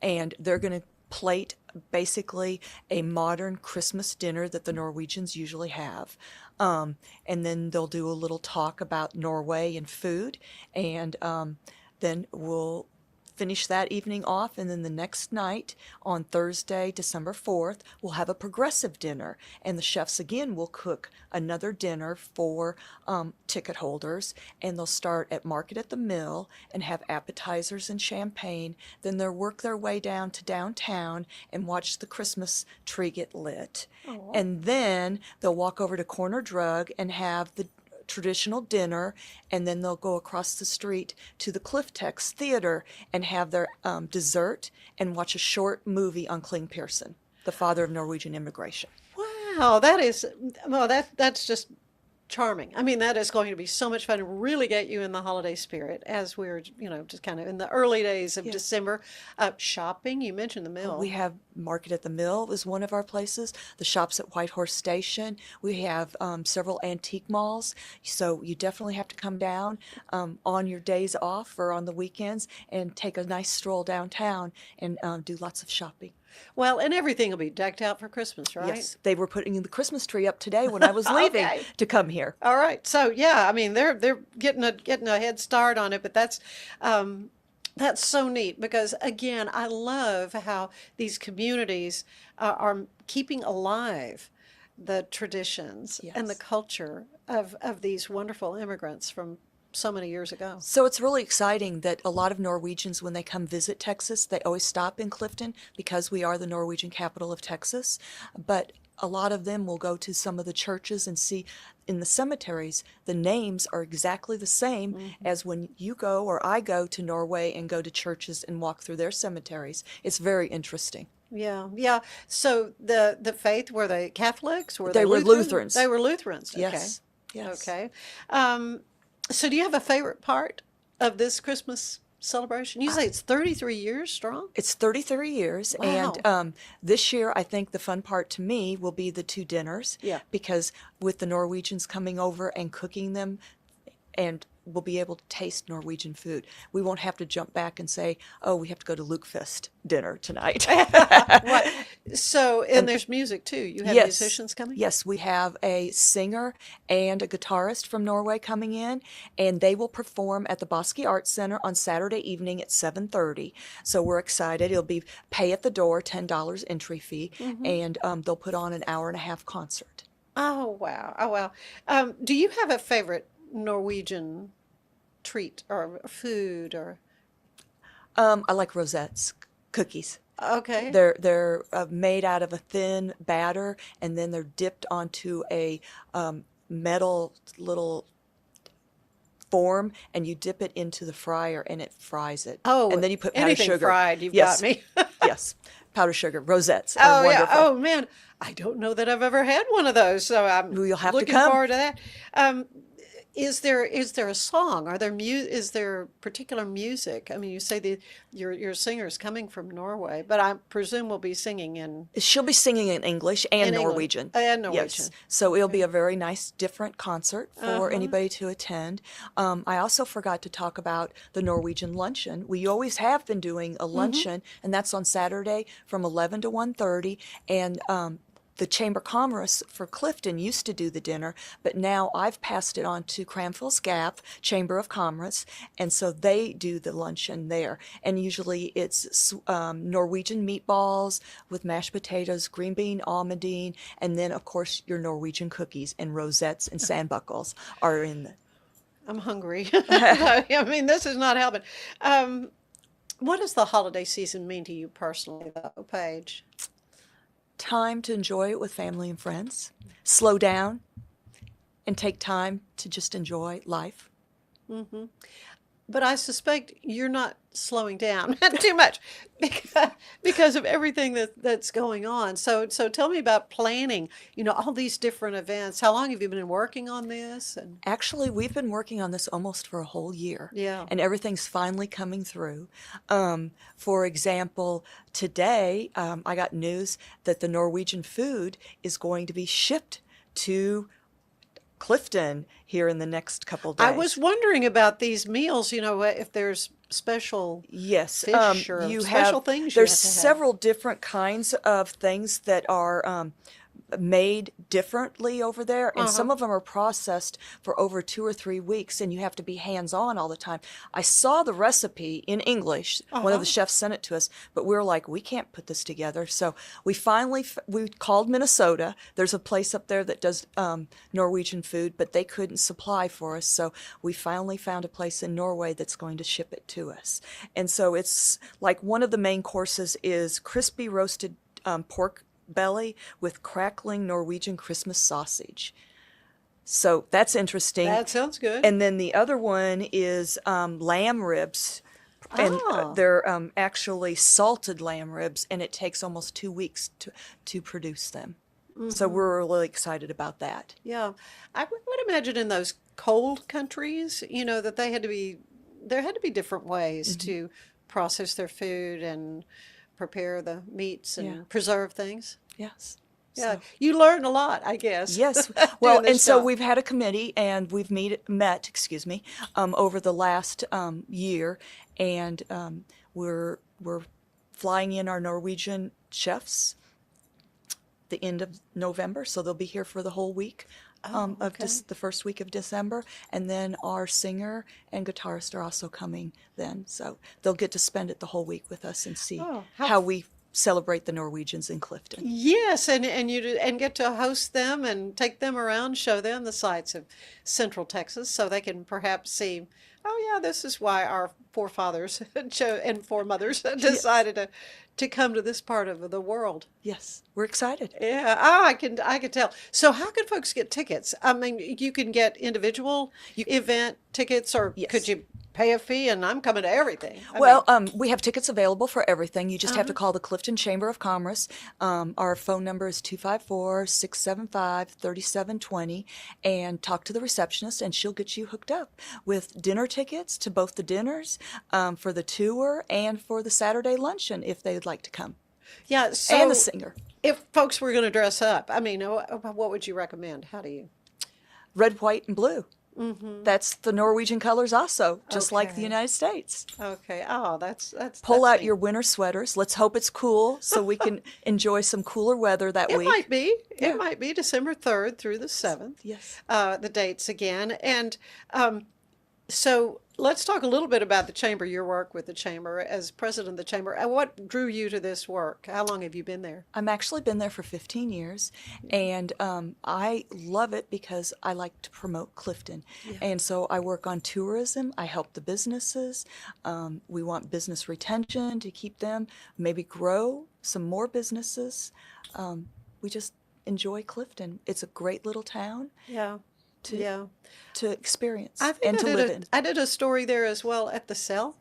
And they're going to plate basically a modern Christmas dinner that the Norwegians usually have. And then they'll do a little talk about Norway and food. And then we'll finish that evening off, and then the next night on Thursday, December 4th, we'll have a progressive dinner, and the chefs again will cook another dinner for ticket holders, and they'll start at Market at the Mill and have appetizers and champagne. Then they'll work their way down to downtown and watch the Christmas tree get lit. Oh. And then they'll walk over to Corner Drug and have the traditional dinner, and then they'll go across the street to the Clifton Theater and have their dessert and watch a short movie on Kling Pearson, the father of Norwegian immigration. Wow, that is, well, that's just charming. I mean, that is going to be so much fun and really get you in the holiday spirit as we're, just kind of in the early days of December. Shopping, you mentioned the mill. We have Market at the Mill is one of our places. The shops at Whitehorse Station. We have several antique malls. So you definitely have to come down on your days off or on the weekends and take a nice stroll downtown and do lots of shopping. Well, and everything will be decked out for Christmas, right? Yes, they were putting the Christmas tree up today when I was leaving to come here. All right. So yeah, I mean they're getting a head start on it, but that's so neat because again, I love how these communities are keeping alive the traditions and the culture of these wonderful immigrants from so many years ago. So it's really exciting that a lot of Norwegians, when they come visit Texas, they always stop in Clifton because we are the Norwegian capital of Texas. But a lot of them will go to some of the churches and see in the cemeteries, the names are exactly the same as when you go or I go to Norway and go to churches and walk through their cemeteries. It's very interesting. Yeah, yeah. So the faith, were they Catholics? They were Lutherans. They were Lutherans. Okay. Yes. Yes. Okay. So do you have a favorite part of this Christmas celebration? You say it's 33 years strong? It's 33 years. Wow. And this year, I think the fun part to me will be the 2 dinners. Yeah. Because with the Norwegians coming over and cooking them, and we'll be able to taste Norwegian food. We won't have to jump back and say, oh, we have to go to Lukefest dinner tonight. What? So, and there's music too. You have musicians coming? Yes, we have a singer and a guitarist from Norway coming in, and they will perform at the Bosque Arts Center on Saturday evening at 7:30. So we're excited. It'll be pay at the door, $10 entry fee, and they'll put on an hour-and-a-half concert. Oh, wow. Oh, wow. Do you have a favorite Norwegian treat or food or? I like rosettes, cookies. Okay. They're made out of a thin batter, and then they're dipped onto a metal little form, and you dip it into the fryer, and it fries it. Oh, and then you put powdered anything sugar. fried, you've Yes. got me. Yes, powdered sugar. Rosettes Oh, are yeah. wonderful. Oh, man. I don't know that I've ever had one of those, so I'm Well, you'll have to looking come. forward to that. Is there a song? Is there particular music? I mean, you say your singer's coming from Norway, but I presume we'll be singing in She'll be singing in English and In England. Norwegian. And Norwegian. Yes. So it'll be a very nice, different concert for anybody to attend. I also forgot to talk about the Norwegian luncheon. We always have been doing a luncheon, and that's on Saturday from 11 to 1:30. And the Chamber of Commerce for Clifton used to do the dinner, but now I've passed it on to Cranfill's Gap Chamber of Commerce, and so they do the luncheon there. And usually it's Norwegian meatballs with mashed potatoes, green bean almondine, and then of course your Norwegian cookies and rosettes and sandbuckles are in the... I'm hungry. I mean, this is not helping. What does the holiday season mean to you personally, though, Paige? Time to enjoy it with family and friends, slow down, and take time to just enjoy life. But I suspect you're not slowing down too much because of everything that's going on. So tell me about planning, all these different events. How long have you been working on this? And Actually, we've been working on this almost for a whole year. Yeah. And everything's finally coming through. For example, today I got news that the Norwegian food is going to be shipped to Clifton here in the next couple days. I was wondering about these meals, if there's special Yes, fish or you special have, things you there's have to have. several different kinds of things that are made differently over there, and some of them are processed for over 2 or 3 weeks, and you have to be hands-on all the time. I saw the recipe in English. One of the chefs sent it to us, but we were like, we can't put this together. So we finally we called Minnesota. There's a place up there that does Norwegian food, but they couldn't supply for us. So we finally found a place in Norway that's going to ship it to us. And so it's like one of the main courses is crispy roasted pork belly with crackling Norwegian Christmas sausage. So that's interesting. That sounds good. And then the other one is lamb ribs. And they're actually salted lamb ribs, and it takes almost 2 weeks to produce them. So we're really excited about that. Yeah. I would imagine in those cold countries, that there had to be different ways to process their food and prepare the meats and preserve things. Yes. Yeah, you learn a lot, I guess. Yes. doing Well, this and so job. we've had a committee, and we've met, over the last year, and we're flying in our Norwegian chefs the end of November, so they'll be here for the whole week. The first week of December, and then our singer and guitarist are also coming then, so they'll get to spend it the whole week with us and see how we celebrate the Norwegians in Clifton. Yes, and get to host them and take them around, show them the sights of Central Texas, so they can perhaps see, oh yeah, this is why our forefathers and foremothers decided to come to this part of the world. Yes, we're excited. Yeah, I can tell. So how can folks get tickets? I mean, you can get individual event tickets, or could you pay a fee and I'm coming to everything? We have tickets available for everything. You just have to call the Clifton Chamber of Commerce. Our phone number is 254-675-3720, and talk to the receptionist, and she'll get you hooked up with dinner tickets to both the dinners, for the tour, and for the Saturday luncheon if they'd like to come. Yeah, so And the singer. If folks were going to dress up, I mean, what would you recommend? How do you? Red, white, and blue. That's the Norwegian colors also, just like the Okay. United States. Okay. Oh, that's Pull out neat. your winter sweaters. Let's hope it's cool so we can enjoy some cooler weather that It week. might be. Yeah. It might be December 3rd through the 7th. Yes. The dates again. And so let's talk a little bit about the chamber, your work with the chamber as president of the chamber. And what drew you to this work? How long have you been there? I'm actually been there for 15 years, and I love it because I like to promote Clifton. And so I work on tourism. I help the businesses. We want business retention to keep them, maybe grow some more businesses. We just enjoy Clifton. It's a great little town Yeah. to experience I think and to live in. I did a story there as well at the cell,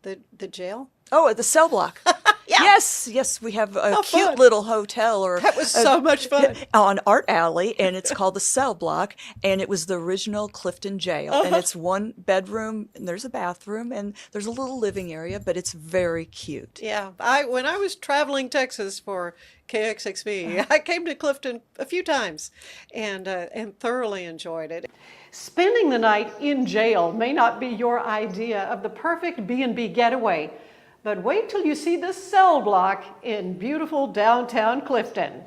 the jail. Oh, at the cell block. Yes, we have a How cute fun. little hotel That was so much fun. on Art Alley, and it's called the Cell Block, and it was the original Clifton jail. And it's one bedroom, and there's a bathroom, and there's a little living area, but it's very cute. Yeah, when I was traveling Texas for KXXV, I came to Clifton a few times and thoroughly enjoyed it. Spending the night in jail may not be your idea of the perfect B&B getaway, but wait till you see the Cell Block in beautiful downtown Clifton.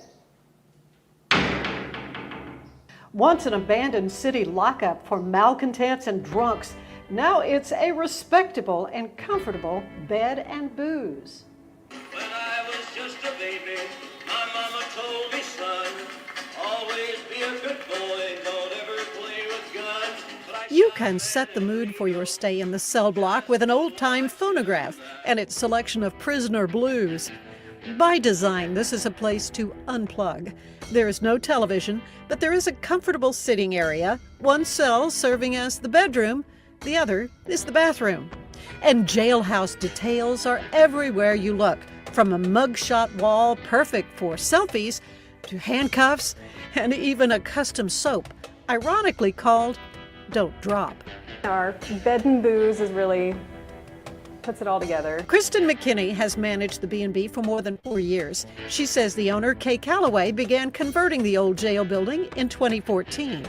Once an abandoned city lockup for malcontents and drunks, now it's a respectable and comfortable bed and booze. When I was just a baby, my mama told me, son, always be a good boy, don't ever play with guns. You can set the mood for your stay in the Cell Block with an old-time phonograph and its selection of prisoner blues. By design, this is a place to unplug. There is no television, but there is a comfortable sitting area, one cell serving as the bedroom, The other is the bathroom. And jailhouse details are everywhere you look, from a mugshot wall perfect for selfies to handcuffs and even a custom soap, ironically called Don't Drop. Our bed and booze is really puts it all together. Kristen McKinney has managed the B&B for more than 4 years. She says the owner, Kay Calloway, began converting the old jail building in 2014.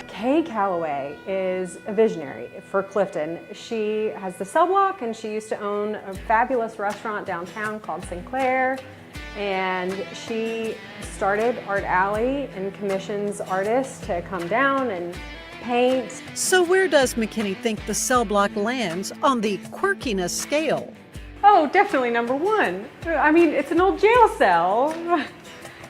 Kay Calloway is a visionary for Clifton. She has the cell block and she used to own a fabulous restaurant downtown called Sinclair. And she started Art Alley and commissions artists to come down and paint. So where does McKinney think the cell block lands on the quirkiness scale? Oh, definitely number one. I mean, it's an old jail cell.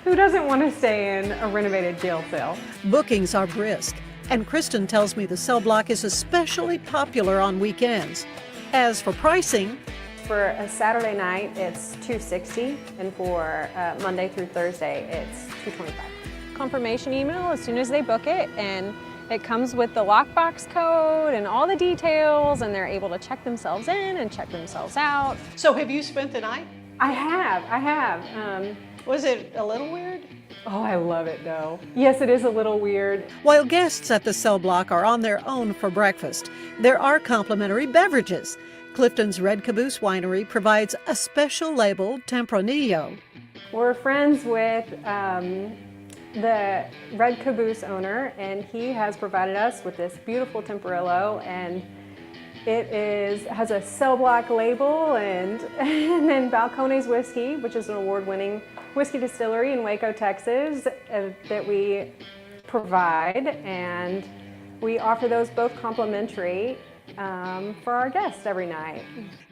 Who doesn't want to stay in a renovated jail cell? Bookings are brisk, and Kristen tells me the cell block is especially popular on weekends. As for pricing, for a Saturday night, it's $260, and for Monday through Thursday, it's $225. Confirmation email as soon as they book it, and it comes with the lockbox code and all the details, and they're able to check themselves in and check themselves out. So have you spent the night? I have. Was it a little weird? Oh, I love it though. Yes, it is a little weird. While guests at the cell block are on their own for breakfast, there are complimentary beverages. Clifton's Red Caboose Winery provides a special labeled Tempranillo. We're friends with the Red Caboose owner, and he has provided us with this beautiful Tempranillo, and it has a cell block label, and then Balcones Whiskey, which is an award-winning whiskey distillery in Waco, Texas, that we provide, and we offer those both complimentary for our guests every night.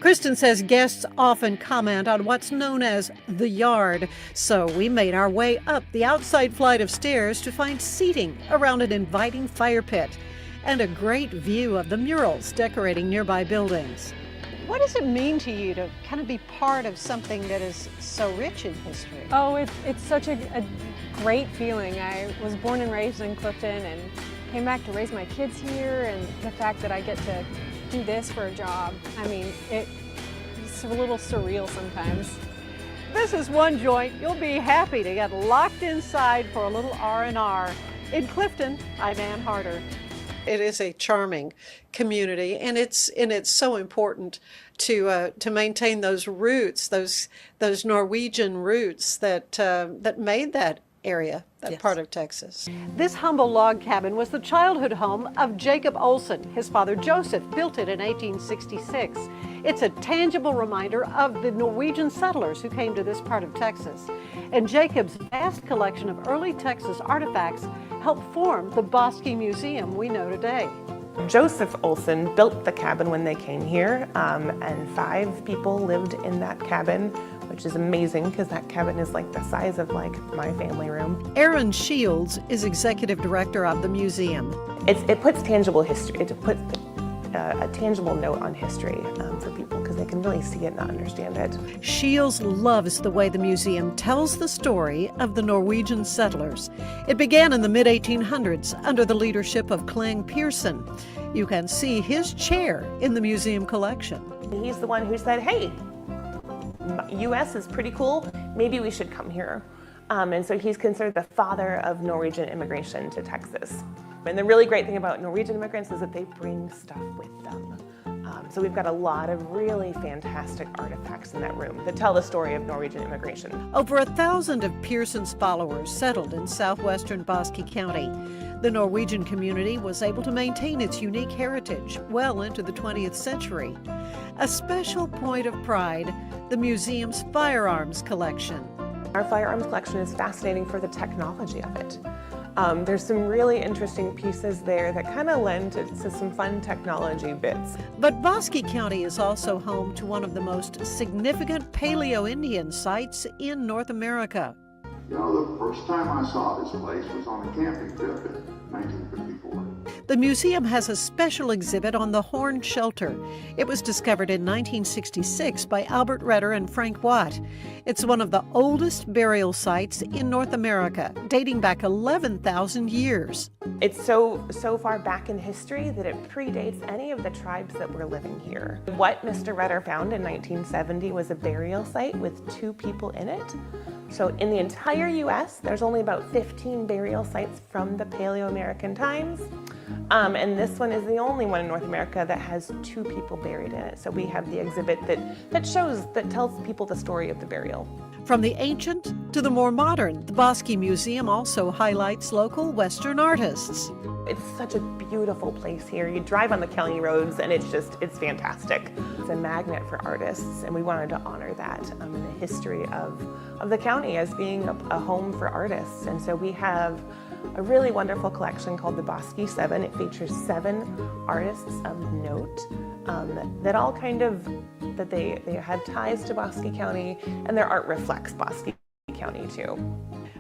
Kristen says guests often comment on what's known as the yard, so we made our way up the outside flight of stairs to find seating around an inviting fire pit and a great view of the murals decorating nearby buildings. What does it mean to you to kind of be part of something that is so rich in history? Oh, it's such a great feeling. I was born and raised in Clifton and came back to raise my kids here, and the fact that I get to do this for a job, I mean, it's a little surreal sometimes. This is one joint you'll be happy to get locked inside for a little R&R. In Clifton, I'm Ann Harder. It is a charming community, and it's so important to maintain those roots, those Norwegian roots that made that area, that part of Texas. This humble log cabin was the childhood home of Jacob Olson. His father Joseph built it in 1866. It's a tangible reminder of the Norwegian settlers who came to this part of Texas. And Jacob's vast collection of early Texas artifacts helped form the Bosque Museum we know today. Joseph Olson built the cabin when they came here, and 5 people lived in that cabin, which is amazing because that cabin is like the size of like my family room. Aaron Shields is executive director of the museum. It puts tangible history. It puts a tangible note on history for people because they can really see it and understand it. Shields loves the way the museum tells the story of the Norwegian settlers. It began in the mid-1800s under the leadership of Clang Pearson. You can see his chair in the museum collection. He's the one who said, hey, U.S. is pretty cool, maybe we should come here. And so he's considered the father of Norwegian immigration to Texas. And the really great thing about Norwegian immigrants is that they bring stuff with them. So we've got a lot of really fantastic artifacts in that room that tell the story of Norwegian immigration. Over 1,000 of Pearson's followers settled in southwestern Bosque County. The Norwegian community was able to maintain its unique heritage well into the 20th century. A special point of pride, the museum's firearms collection. Our firearms collection is fascinating for the technology of it. There's some really interesting pieces there that kind of lend to some fun technology bits. But Bosque County is also home to one of the most significant Paleo-Indian sites in North America. You know, the first time I saw this place was on a camping trip in 1954. The museum has a special exhibit on the Horn Shelter. It was discovered in 1966 by Albert Redder and Frank Watt. It's one of the oldest burial sites in North America, dating back 11,000 years. It's so far back in history that it predates any of the tribes that were living here. What Mr. Redder found in 1970 was a burial site with 2 people in it. So in the entire U.S., there's only about 15 burial sites from the Paleo-American times. And this one is the only one in North America that has 2 people buried in it. So we have the exhibit that tells people the story of the burial. From the ancient to the more modern, the Bosque Museum also highlights local Western artists. It's such a beautiful place here. You drive on the county roads and it's fantastic. It's a magnet for artists, and we wanted to honor that in the history of the county as being a home for artists. And so we have a really wonderful collection called the Bosque 7. It features 7 artists of note that all they have ties to Bosque County, and their art reflects Bosque County too.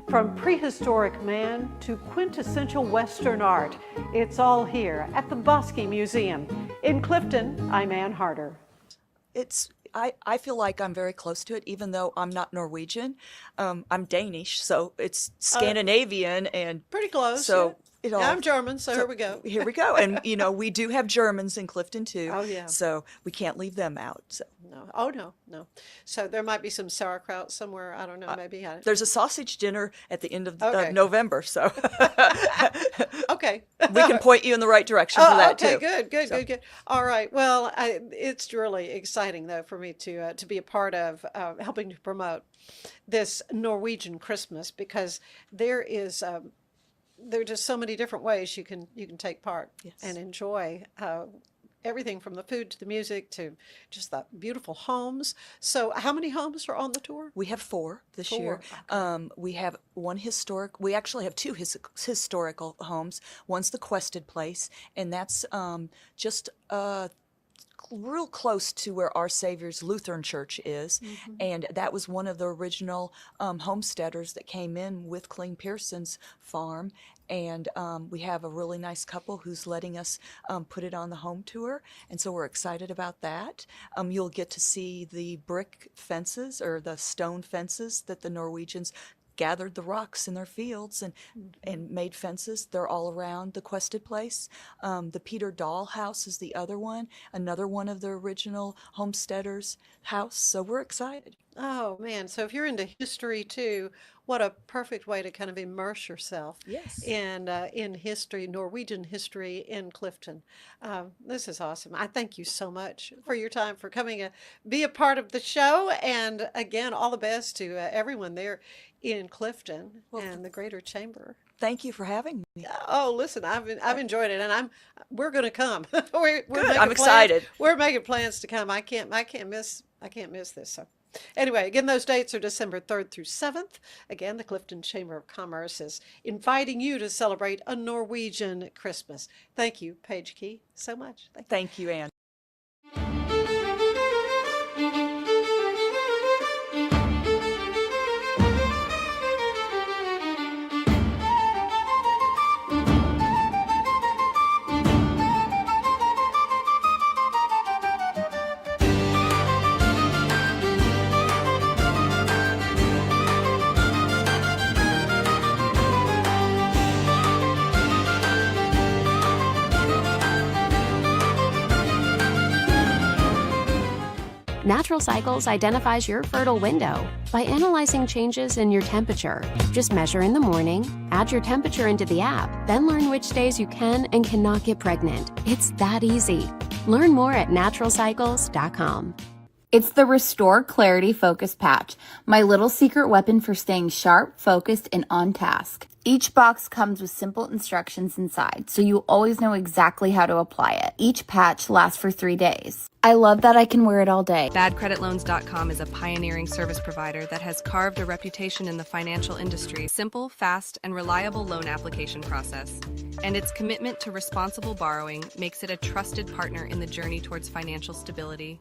From prehistoric man to quintessential Western art, it's all here at the Bosque Museum. In Clifton, I'm Ann Harder. I feel like I'm very close to it, even though I'm not Norwegian. I'm Danish, so it's Scandinavian and pretty close. So yeah. I'm German, so here we go. Here we go. And we do have Germans in Clifton too. Oh yeah. So we can't leave them out. So. No. Oh no. So there might be some sauerkraut somewhere. I don't know. Maybe there's a sausage dinner at the end of November. So okay, we can point you in the right direction for that too. Good. All right. Well, it's really exciting though for me to be a part of helping to promote this Norwegian Christmas, because there are just so many different ways you can take part and enjoy everything from the food to the music to just the beautiful homes. So how many homes are on the tour? We have 4 this year. Okay. We have one historic. We actually have 2 historical homes. One's the Quested Place, and that's just real close to where Our Savior's Lutheran Church is. Mm-hmm. And that was one of the original homesteaders that came in with Cling Pearson's farm. And we have a really nice couple who's letting us put it on the home tour. And so we're excited about that. You'll get to see the brick fences or the stone fences that the Norwegians gathered the rocks in their fields and made fences. They're all around the Quested Place. The Peter Dahl house is the other one, another one of the original homesteaders' house. So we're excited. Oh man, so if you're into history too, what a perfect way to kind of immerse yourself in history, Norwegian history in Clifton. This is awesome. I thank you so much for your time, for coming be a part of the show, and again, all the best to everyone there in Clifton and the Greater Chamber. Thank you for having me. Oh, listen, I've enjoyed it, and we're going to come. we're Good. I'm excited. We're making plans to come. I can't miss this. So. Anyway, again, those dates are December 3rd through 7th. Again, the Clifton Chamber of Commerce is inviting you to celebrate a Norwegian Christmas. Thank you, Paige Key, so much. Thank you, Ann. Natural Cycles identifies your fertile window by analyzing changes in your temperature. Just measure in the morning, add your temperature into the app, then learn which days you can and cannot get pregnant. It's that easy. Learn more at naturalcycles.com. It's the Restore Clarity Focus Patch, my little secret weapon for staying sharp, focused, and on task. Each box comes with simple instructions inside, so you always know exactly how to apply it. Each patch lasts for 3 days. I love that I can wear it all day. BadCreditLoans.com is a pioneering service provider that has carved a reputation in the financial industry. Simple, fast, and reliable loan application process. And its commitment to responsible borrowing makes it a trusted partner in the journey towards financial stability.